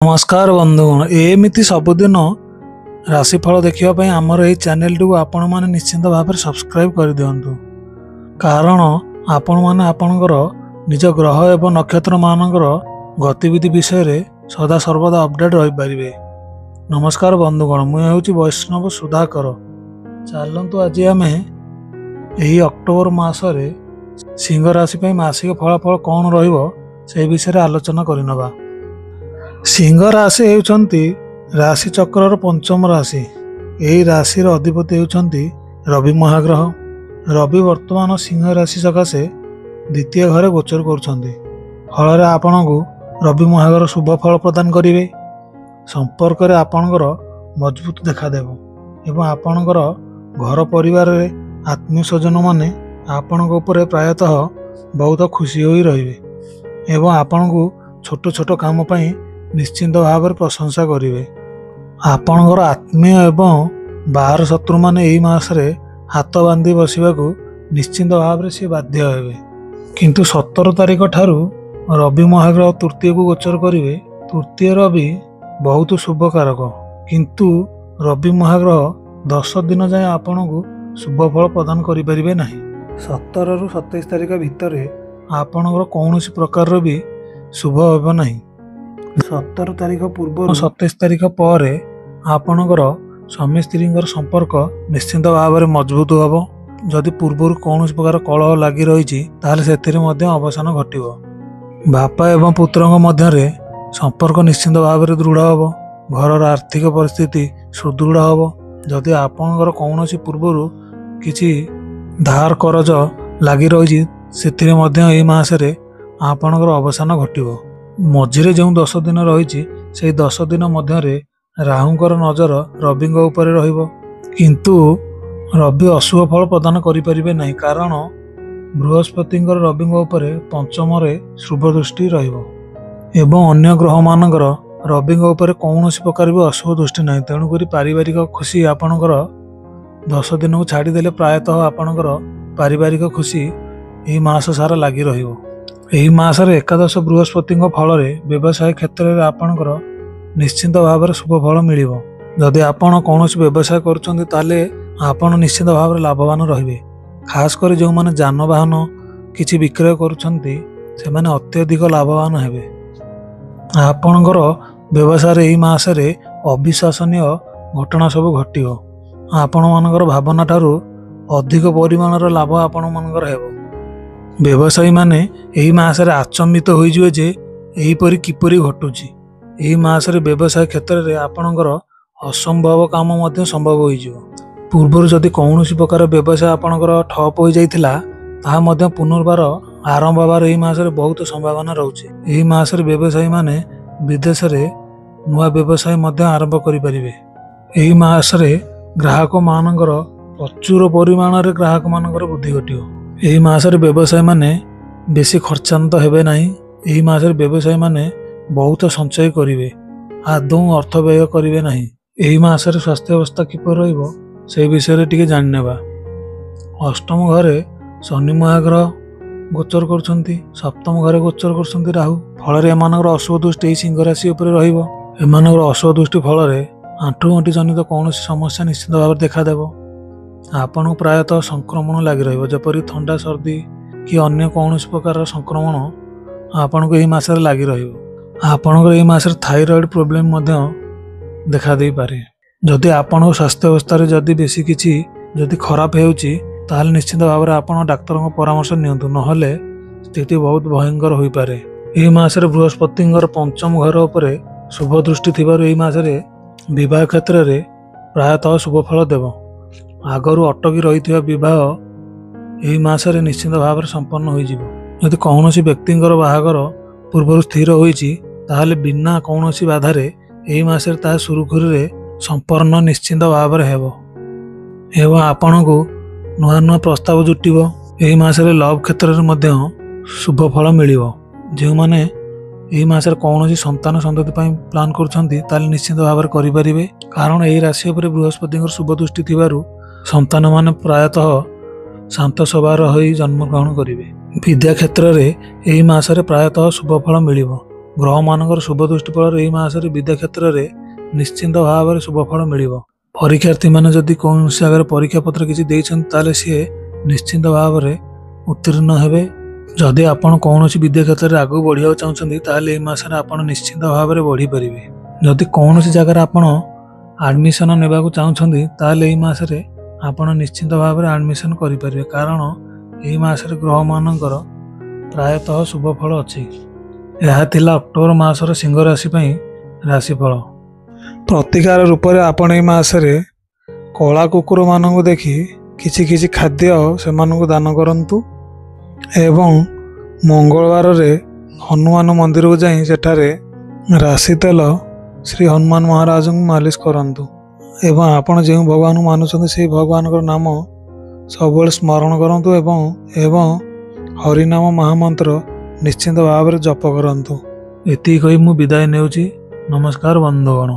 नमस्कार बंधुगण एमती सबुदिन राशिफल देखापी आमर यही चैनल टी आपण मैंने निश्चिंत भाव सब्सक्राइब कर दिंतु कारण आपण मैंने आपणकर निज ग्रह एवं नक्षत्र मानकर गतिविधि विषय रे सदा सर्वदा अपडेट रही पारे। नमस्कार बंधुगण मुझे वैष्णव सुधाकर। चलतु आज आम यही अक्टोबर मसरे सिंह राशि मासिक फलाफल कौन रे विषय आलोचना करनवा। सिंह राशि होती राशि चक्रर पंचम राशि। यही राशि अधिपति होती रवि महाग्रह। रवि वर्तमान सिंह राशि सकाशे द्वितीय घरे गोचर कर आपण को रवि महाग्रह शुभ फल प्रदान करेंगे। संपर्क में आपणकर मजबूत देखादेव एवं आपणकर घर परिवार आत्मीय स्वजन माने आपण प्रायतः बहुत खुशी हो रही एवं आपण को छोट छोट काम निश्चिंत भाव प्रशंसा करेंगे। आपणकर आत्मीय एवं बाहर शत्रु मैंने यही मसरे हाथ बांधि बसवा निश्चिंत भाव सी बाध्य हे। किंतु 17 तारिख ठारू रवि महाग्रह तृतीय को गोचर करेंगे। तृतीय रवि बहुत शुभ कारक किंतु रवि महाग्रह 10 दिन जाए आपण को शुभ फल प्रदान करें ना। 17 रु 27 तारिख भितर आपणकर कौन प्रकार भी शुभ हो ना। 17 तारिख पूर्व 27 तारिख पर आपणकर स्वामी स्त्री संपर्क निश्चिंत भाव में मजबूत हम। जदि पूर्व कौन प्रकार कलह लगी रही अवसान घटो। बापा एवं पुत्र मध्य संपर्क निश्चिंत भाव में दृढ़ हम। घर आर्थिक परिस्थिति सुदृढ़ हम। जदि आपणकर कौन पूर्व किसी धार करज लगी रही से मसरे आपणकर अवसान घटो। मझिरे जो 10 दिन रही से 10 दिन मध्य राहुंकर नजर रवि उपर रहिबो किंतु रवि अशुभ फल प्रदान करें नहीं कारण बृहस्पति रवि उपर पंचम शुभ दृष्टि रहिबो एवं अन्य ग्रह मानकर रवि उपर कौन प्रकार भी अशुभ दृष्टि नहीं। तेणुक पारिवारिक खुशी आपणकर 10 दिन को छाड़देले प्रायतः आपणकर पारिवारिक खुशी यही मास सारा लगी रहिबो। यही मसरे एकादश बृहस्पति फल व्यवसाय क्षेत्र में आपणकर निश्चिंत भाव में शुभ फल मिल। जदि आपण कौन व्यवसाय करुँचे आपण निश्चित भाव में लाभवान रे। खासकर जो मैंने जानवाहन किसी विक्रय करुँचे अत्यधिक लाभवान हे। आपणकर व्यवसाय यही मसरे अविश्वसनीय घटना सब घटो। आपण मानकर भावना ठारू अधिक परिमाणर लाभ आपण मानकर हेबो। व्यवसायी माने यही मसरे आचंबित होइजिवे जे एहीपरि किपरि घटुची। यही मसरे व्यवसाय क्षेत्र में आपणकर असंभव काम मध्य संभव होइजिवो। पूर्व जदि कौन प्रकार व्यवसाय आपणकर ठप हो जाइथिला ताहा मध्य पुनर्बार आरंभ होबार यही मसरे बहुत संभावना रहउची। यही मसरे व्यवसायी माने विदेश रे नुआ व्यवसाय मध्य आरंभ करि परिबे। यही मसरे ग्राहक मानकर प्रचुर परिमाण रे ग्राहक मानकर वृद्धि घटियो। यही मसरे व्यवसाय माने बेसी खर्चांत हेबे नहीं। यही मसरे व्यवसाय माने बहुत संचय करिवे आदौ अर्थ व्यय करिवे नहीं। यही मसरे स्वास्थ्य अवस्था किपर रहिबो से विषय टिके जानिनेबा। अष्टम घरे शनि महाग्रह गोचर करछंती। सप्तम घरे गोचर करछंती राहु। फल एमानकर अशुभ दृष्टि सिंह राशि उपर रहिबो। एमानकर अशुभ दृष्टि फल आंठु गंठी जनित कौन समस्या निश्चित भाव देखा देबो। आपण प्रायतः संक्रमण लगी रहिबो जपरि ठंडा सर्दी कि अन्य कौन प्रकार संक्रमण आपण को यही मसरे लगी रहिबो। आपणकर यही मसरे थायराइड प्रोब्लेम देखा दे पारे। जदि आपण स्वास्थ्य अवस्था रे जदि बेसी किछि जदि खराब हेउची ताहले निश्चित भाव में आपण डाक्टर परामर्श नियंतु नहले स्थिति बहुत भयंकर होई पारे। यही मसरे बृहस्पति पंचम घर उपर शुभ दृष्टि थिबार यही मसरे विवाह क्षेत्र में प्रायतः शुभ फल देव। आगरू अटकी रही विवाह यही मसरे निश्चित भाव में संपन्न हो। यदि कौन व्यक्ति बाहागर पूर्व स्थिर होइछि ताहले बिना कौन बाधार यही मसरे ता सुरुखुरी संपन्न निश्चिंत भाव में हेबो एवं आपण को नुआ नुआ प्रस्ताव जुटिबो। यही मसरे लव क्षेत्र में शुभ फल मिलिबो। जो माने यही मसरे कौन संतान संतति प्लान कर निश्चित भाव में करें कारण यही राशि उपर बृहस्पति शुभ दृष्टि थिबारु संतान माने प्रायतः शांत स्वभाव हो जन्म ग्रहण करेंगे। विद्या क्षेत्र में यही मसरे प्रायतः शुभ फल मिलिबो। ଗ୍ରହମାନଙ୍କର ଶୁଭ ଦୃଷ୍ଟି ଫଳରେ ଏହି ମାସରେ ବିଦ୍ୟା କ୍ଷେତ୍ରରେ ନିଶ୍ଚିନ୍ତ ଭାବରେ ଶୁଭଫଳ ମିଳିବ। ପରୀକ୍ଷାର୍ଥୀମାନେ ଯଦି କୌଣସି ଜାଗାରେ ପରୀକ୍ଷା ପତ୍ର କିଛି ଦେଇଛନ୍ତି ତାହେଲେ ସିଏ ନିଶ୍ଚିନ୍ତ ଭାବରେ ଉତ୍ତୀର୍ଣ୍ଣ ହେବେ। ଯଦି ଆପଣ କୌଣସି ବିଦ୍ୟା କ୍ଷେତ୍ରରେ ଆଗକୁ ବଢ଼ିବାକୁ ଚାହୁଁଛନ୍ତି ତାହେଲେ ଏହି ମାସରେ ଆପଣ ନିଶ୍ଚିନ୍ତ ଭାବରେ ବଢ଼ିପାରିବେ। ଯଦି କୌଣସି ଜାଗାରେ ଆପଣ ଆଡ଼ମିସନ୍ ନେବାକୁ ଚାହୁଁଛନ୍ତି ତାହେଲେ ଏହି ମାସରେ ଆପଣ ନିଶ୍ଚିନ୍ତ ଭାବରେ ଆଡ଼ମିସନ୍ କରିପାରିବେ, କାରଣ ଏହି ମାସରେ ଗ୍ରହମାନଙ୍କର ପ୍ରାୟତଃ ଶୁଭଫଳ ଅଛି। ଏହା ଥିଲା ଅକ୍ଟୋବର ମାସର ସିଂହ ରାଶି ପାଇଁ ରାଶିଫଳ। ପ୍ରତିକାର ରୂପରେ ଆପଣ ଏହି ମାସରେ କଳା କୁକୁରମାନଙ୍କୁ ଦେଖି କିଛି କିଛି ଖାଦ୍ୟ ସେମାନଙ୍କୁ ଦାନ କରନ୍ତୁ ଏବଂ ମଙ୍ଗଳବାରରେ ହନୁମାନ ମନ୍ଦିରକୁ ଯାଇ ସେଠାରେ ରାଶି ତେଲ ଶ୍ରୀ ହନୁମାନ ମହାରାଜଙ୍କୁ ମାଲିସ କରନ୍ତୁ ଏବଂ ଆପଣ ଯେଉଁ ଭଗବାନଙ୍କୁ ମାନୁଛନ୍ତି ସେହି ଭଗବାନଙ୍କର ନାମ ସବୁବେଳେ ସ୍ମରଣ କରନ୍ତୁ ଏବଂ ହରିନାମ ମହାମନ୍ତ୍ର ନିଶ୍ଚିନ୍ତ ଭାବରେ ଜପ କରନ୍ତୁ। ଏତିକି କହି ମୁଁ ବିଦାୟ ନେଉଛି। ନମସ୍କାର ବନ୍ଧୁଗଣ।